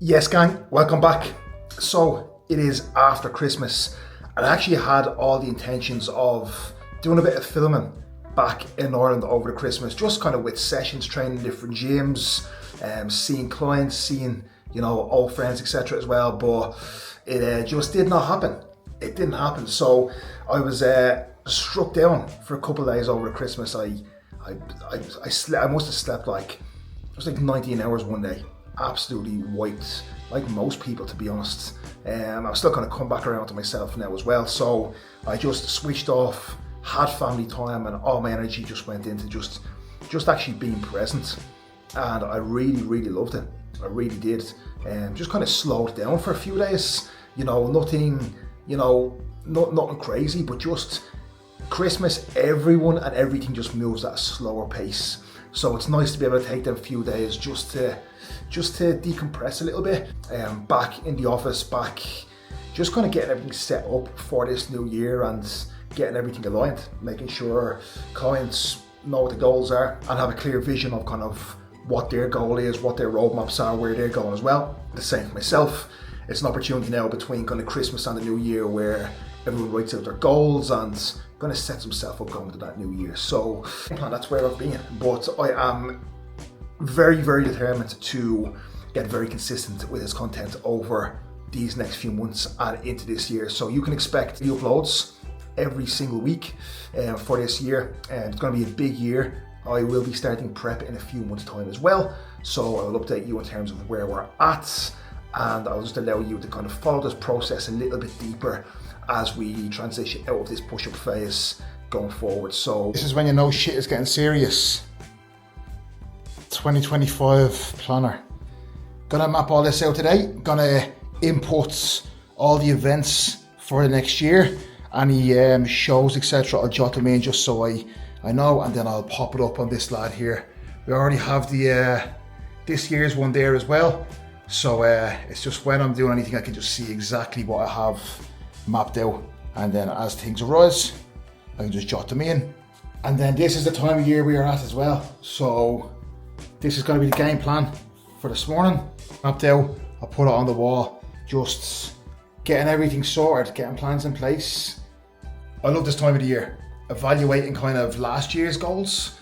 Yes, gang, welcome back. So it is after Christmas, and I actually had all the intentions of doing a bit of filming back in Ireland over the Christmas, just kind of with sessions, training different gyms, seeing clients, seeing old friends, etc. as well. But it just did not happen. It didn't happen. So I was struck down for a couple of days over the Christmas. I must have slept like 19 hours one day. Absolutely wiped, like most people, to be honest. I'm still kind of come back around to myself now as well. So I just switched off, had family time, and all my energy just went into just actually being present. And I really loved it. I really did. Just kind of slowed down for a few days. Nothing crazy, but just Christmas, everyone and everything just moves at a slower pace. So it's nice to be able to take them a few days just to decompress a little bit. Back in the office, just kind of getting everything set up for this new year and getting everything aligned, making sure clients know what the goals are and have a clear vision of kind of what their goal is, what their roadmaps are, where they're going as well. The same for myself. It's an opportunity now between kind of Christmas and the new year where everyone writes out their goals and kind of sets himself up going to that new year. So that's where I've been. But I am very determined to get very consistent with this content over these next few months and into this year. So you can expect new uploads every single week for this year. And it's going to be a big year. I will be starting prep in a few months' time as well. So I will update you in terms of where we're at, and I'll just allow you to kind of follow this process a little bit deeper as we transition out of this push-up phase going forward. So this is when you know shit is getting serious. 2025 planner. Gonna map all this out today. Gonna input all the events for the next year. Any shows, etc. I'll jot them in just so I know, and then I'll pop it up on this lad here. We already have the this year's one there as well. So it's just when I'm doing anything, I can just see exactly what I have mapped out. And then as things arise, I can just jot them in. And then this is the time of year we are at as well. So this is going to be the game plan for this morning. Mapped out, I'll put it on the wall, just getting everything sorted, getting plans in place. I love this time of the year. Evaluating kind of last year's goals,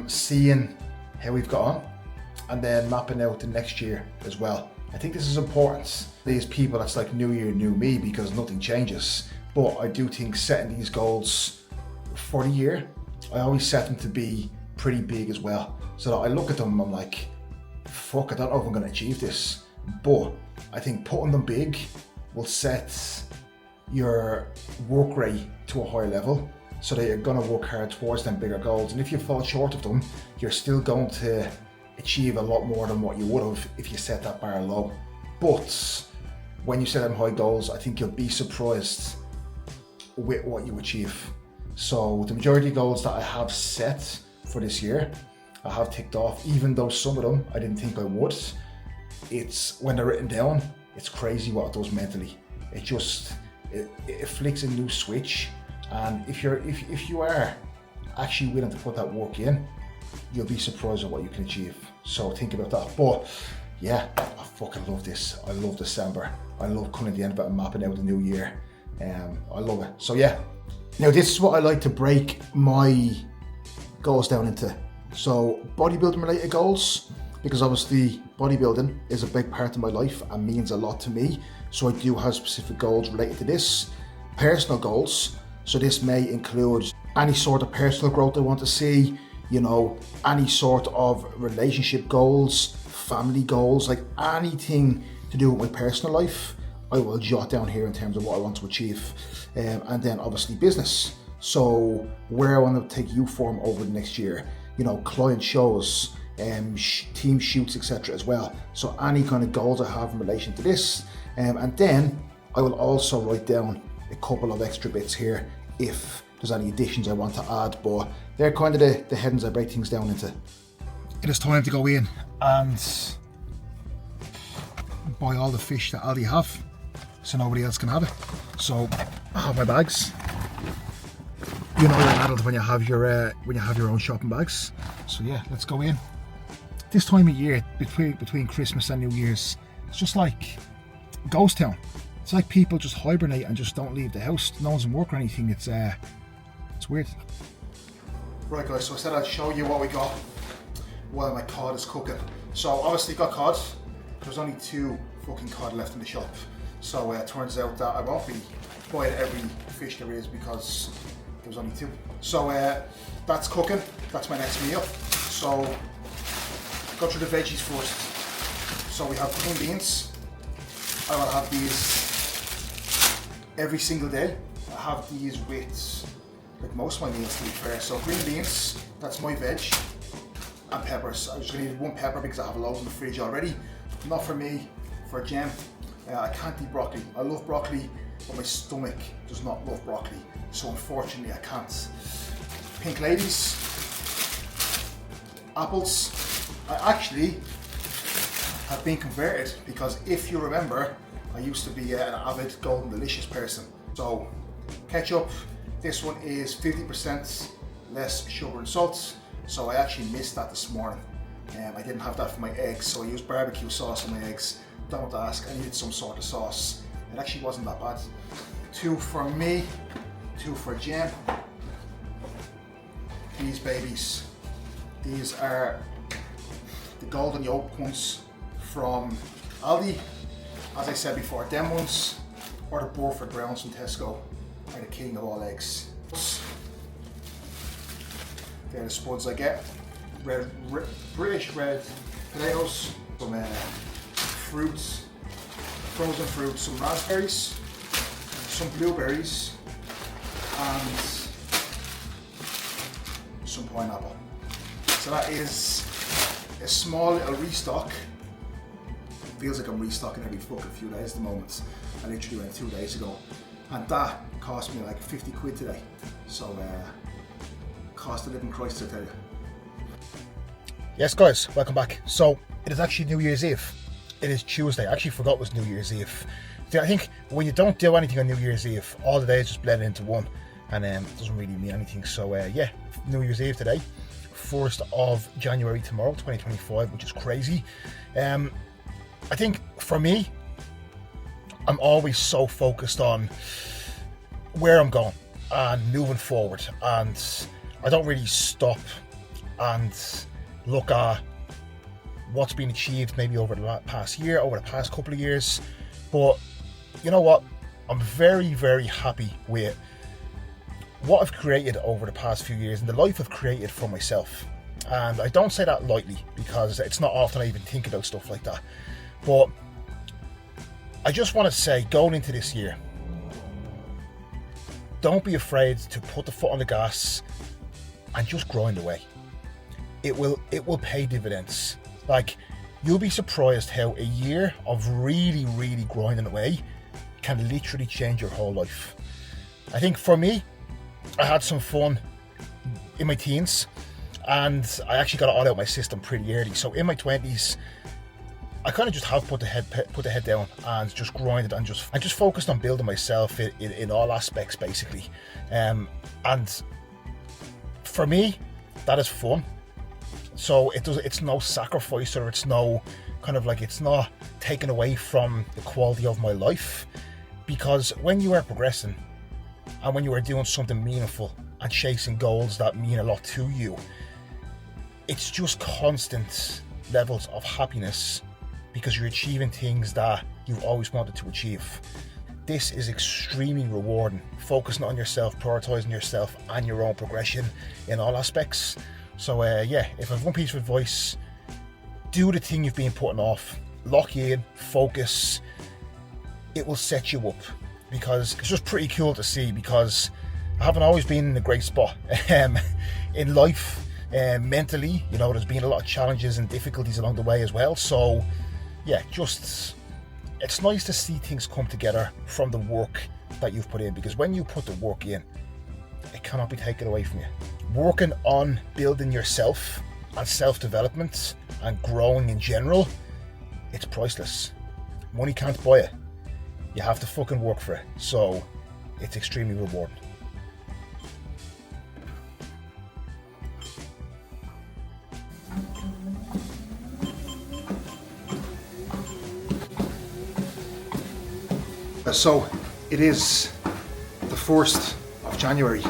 seeing how we've got on, and then mapping out the next year as well. I think this is important. These people, that's like new year, new me, because nothing changes. But I do think setting these goals for the year, I always set them to be pretty big as well. So that I look at them and I'm like, fuck, I don't know if I'm going to achieve this. But I think putting them big will set your work rate to a higher level, so that you're going to work hard towards them bigger goals. And if you fall short of them, you're still going to achieve a lot more than what you would have if you set that bar low. But when you set them high goals, I think you'll be surprised with what you achieve. So the majority of goals that I have set for this year, I have ticked off, even though some of them I didn't think I would. It's when they're written down, it's crazy what it does mentally. It flicks a new switch. And if you are actually willing to put that work in, you'll be surprised at what you can achieve. So think about that. But yeah, I fucking love this. I love December. I love coming at the end of it and mapping out the new year. I love it. So yeah. Now this is what I like to break my goals down into. So bodybuilding related goals, because obviously bodybuilding is a big part of my life and means a lot to me. So I do have specific goals related to this. Personal goals. So this may include any sort of personal growth I want to see, any sort of relationship goals, family goals, like anything to do with my personal life, I will jot down here in terms of what I want to achieve. And then obviously business. So where I want to take Uform over the next year, client shows, team shoots, etc. as well. So any kind of goals I have in relation to this. And then I will also write down a couple of extra bits here if there's any additions I want to add, but they're kind of the headings I break things down into. It is time to go in and buy all the fish that Aldi have, so nobody else can have it. So I have my bags. You're an adult when you have your own shopping bags. So yeah, let's go in. This time of year, between Christmas and New Year's, It's just like ghost town. It's like people just hibernate and just don't leave the house. No one's in work or anything. It's weird. Right guys, so I said I'd show you what we got while my cod is cooking. So obviously got cod. There's only 2 fucking cod left in the shop. So it turns out that I won't be buying every fish there is because there's only 2. So that's cooking. That's my next meal. So go through the veggies first. So we have green beans. I will have these every single day. I have these with like most of my meals, to be fair. So green beans, that's my veg, and peppers. I'm just gonna need 1 pepper because I have loads in the fridge already. Not for me, for Jem. I can't eat broccoli. I love broccoli, but my stomach does not love broccoli. So unfortunately I can't. Pink ladies, apples. I actually have been converted because if you remember, I used to be an avid Golden Delicious person. So ketchup, this one is 50% less sugar and salt. So I actually missed that this morning. I didn't have that for my eggs, so I used barbecue sauce on my eggs. Don't ask, I needed some sort of sauce. It actually wasn't that bad. 2 for me, 2 for Jem. These babies, these are the golden yolk ones from Aldi. As I said before, them ones or the Burford Browns from Tesco are the king of all eggs. They're the spuds I get. British red potatoes, some fruits, frozen fruits, some raspberries, some blueberries, and some pineapple. So that is a small little restock. It feels like I'm restocking every fucking few days at the moment. I literally went 2 days ago, and that cost me like 50 quid today. So cost of living crisis, I tell you. Yes guys, welcome back. So it is actually New Year's Eve. It is Tuesday. I actually forgot it was New Year's Eve. I think when you don't do anything on New Year's Eve, all the days just blend into one, and it doesn't really mean anything. So yeah, New Year's Eve today, 1st of January tomorrow, 2025, which is crazy. I think for me, I'm always so focused on where I'm going and moving forward, and I don't really stop and look at what's been achieved maybe over the past year, over the past couple of years. But you know what? I'm very, very happy with what I've created over the past few years and the life I've created for myself. And I don't say that lightly because it's not often I even think about stuff like that. But I just want to say, going into this year, don't be afraid to put the foot on the gas and just grind away. It will pay dividends. Like, you'll be surprised how a year of really, really grinding away can literally change your whole life. I think for me, I had some fun in my teens, and I actually got it all out of my system pretty early. So in my 20s, I kind of just have put the head down and just grinded and just focused on building myself in all aspects, basically. And for me, that is fun. So it's no sacrifice, or it's no kind of like, it's not taken away from the quality of my life, because when you are progressing and when you are doing something meaningful and chasing goals that mean a lot to you, it's just constant levels of happiness because you're achieving things that you've always wanted to achieve. This is extremely rewarding, focusing on yourself, prioritizing yourself and your own progression in all aspects. So yeah, if I have one piece of advice, do the thing you've been putting off, lock you in, focus. It will set you up, because it's just pretty cool to see, because I haven't always been in a great spot in life, mentally. You know, there's been a lot of challenges and difficulties along the way as well. So yeah, just, it's nice to see things come together from the work that you've put in, because when you put the work in, it cannot be taken away from you. Working on building yourself and self-development and growing in general, it's priceless. Money can't buy it. You have to fucking work for it. So it's extremely rewarding. So it is the 1st of January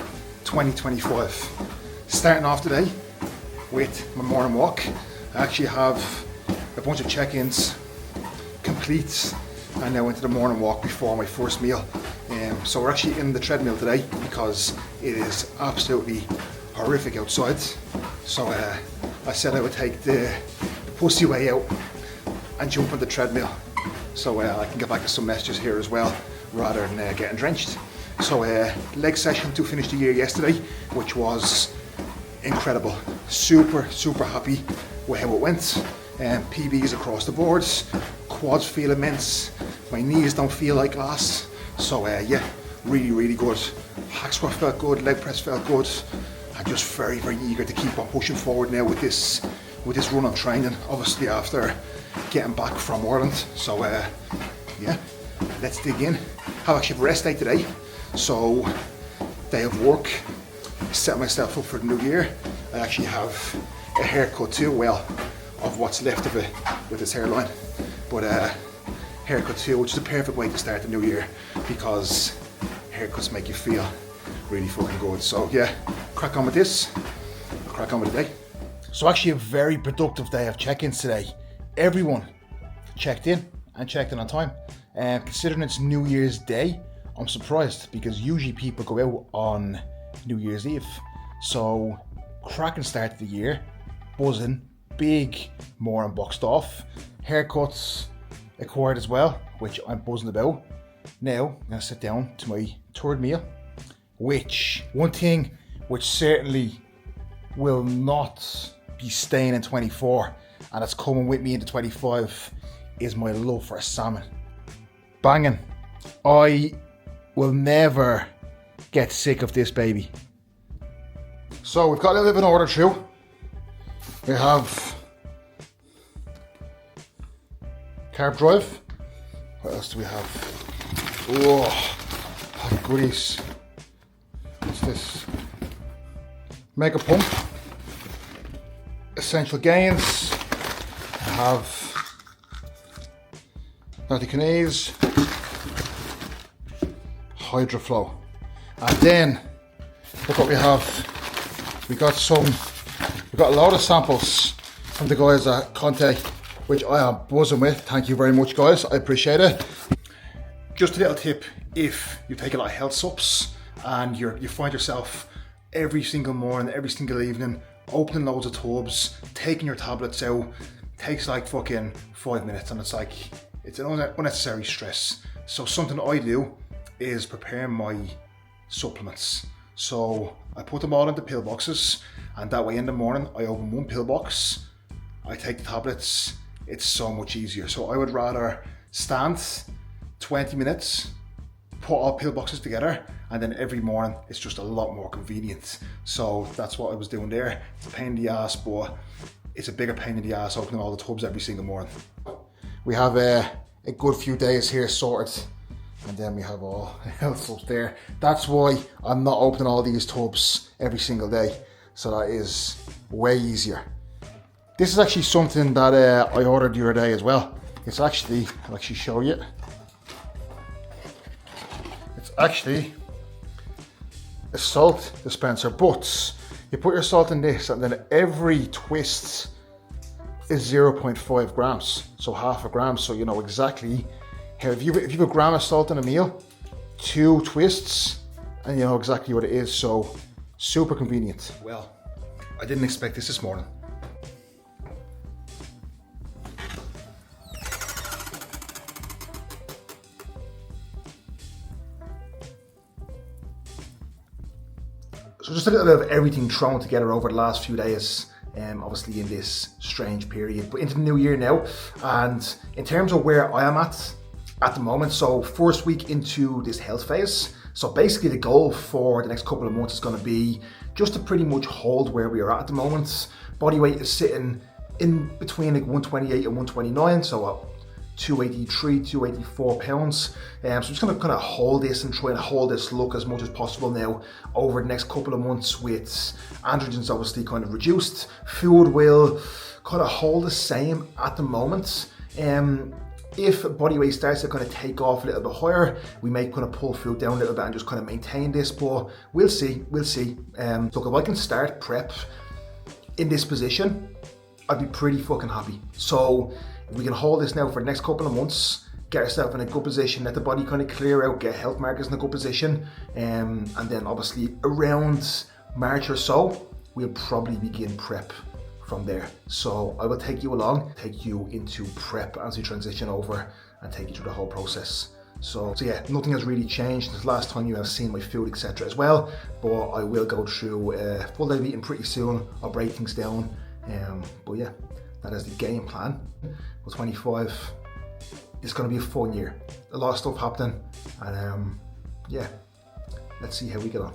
2025. Starting off today with my morning walk. I actually have a bunch of check-ins complete and now into the morning walk before my first meal. So we're actually in the treadmill today because it is absolutely horrific outside. So I said I would take the pussy way out and jump on the treadmill so I can get back to some messages here as well rather than getting drenched. So leg session to finish the year yesterday, which was incredible. Super happy with how it went. PBs across the board, quads feel immense, my knees don't feel like glass. So yeah, really good. Hack squat felt good, leg press felt good. I'm just very eager to keep on pushing forward now with this run of training, obviously after getting back from Ireland. So yeah, let's dig in. Have actually a rest day today, so day of work, set myself up for the new year. I actually have a haircut too, well, of what's left of it with this hairline, but haircut too, which is a perfect way to start the new year because haircuts make you feel really fucking good. So yeah, crack on with this, crack on with the day. So actually a very productive day of check-ins today. Everyone checked in and checked in on time. And considering it's New Year's Day, I'm surprised because usually people go out on New Year's Eve. So cracking start to the year, buzzing, big morning boxed off, haircuts acquired as well, which I'm buzzing about. Now I'm gonna sit down to my third meal, which one thing which certainly will not be staying in 24 and it's coming with me into 25 is my love for salmon. Banging. I will never get sick of this baby. So we've got a little bit of an order through. We have carb drive. What else do we have? Oh, goodies. What's this? Mega pump. Essential gains. I have Naughty Hydro Flow. And then look what we have. We got a lot of samples from the guys at Conte, which I am buzzing with. Thank you very much, guys. I appreciate it. Just a little tip: if you take a lot of health sups and you find yourself every single morning, every single evening, opening loads of tubs, taking your tablets out, takes like fucking 5 minutes, and it's like it's an unnecessary stress. So something I do is prepare my supplements. So I put them all into pill boxes, and that way in the morning I open one pill box, I take the tablets. It's so much easier. So I would rather stand 20 minutes, put all pill boxes together, and then every morning it's just a lot more convenient. So that's what I was doing there. It's a pain in the ass, but it's a bigger pain in the ass opening all the tubs every single morning. We have a good few days here sorted, and then we have all else up there. That's why I'm not opening all these tubs every single day. So that is way easier. This is actually something that I ordered the other day as well. It's actually, I'll actually show you. It's actually a salt dispenser, but you put your salt in this and then every twist is 0.5 grams. So half a gram, so you know exactly how, if you have a gram of salt in a meal, 2 twists, and you know exactly what it is. So super convenient. Well, I didn't expect this morning. So just a little bit of everything thrown together over the last few days, obviously in this strange period, but into the new year now. And in terms of where I am at the moment, so first week into this health phase. So basically the goal for the next couple of months is going to be just to pretty much hold where we are at the moment. Body weight is sitting in between like 128 and 129, so 283, 284 pounds. So I'm just going to kind of hold this and try and hold this look as much as possible now over the next couple of months, with androgens obviously kind of reduced. Food will kind of hold the same at the moment. If body weight starts to kind of take off a little bit higher, we may kind of pull food down a little bit and just kind of maintain this, but we'll see. Look, if I can start prep in this position, I'd be pretty fucking happy. So if we can hold this now for the next couple of months, get ourselves in a good position, let the body kind of clear out, get health markers in a good position, and then obviously around March or so, we'll probably begin prep from there. So I will take you along, take you into prep as we transition over and take you through the whole process. So yeah, nothing has really changed since last time you have seen my food, etc. as well, but I will go through full day of eating pretty soon. I'll break things down, but yeah, that is the game plan. Well, 25, it's going to be a fun year. A lot of stuff happening, and yeah, let's see how we get on.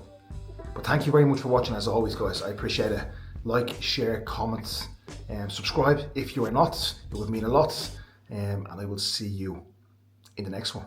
But thank you very much for watching as always, guys. I appreciate it. Like, share, comment, and subscribe if you are not. It would mean a lot. And I will see you in the next one.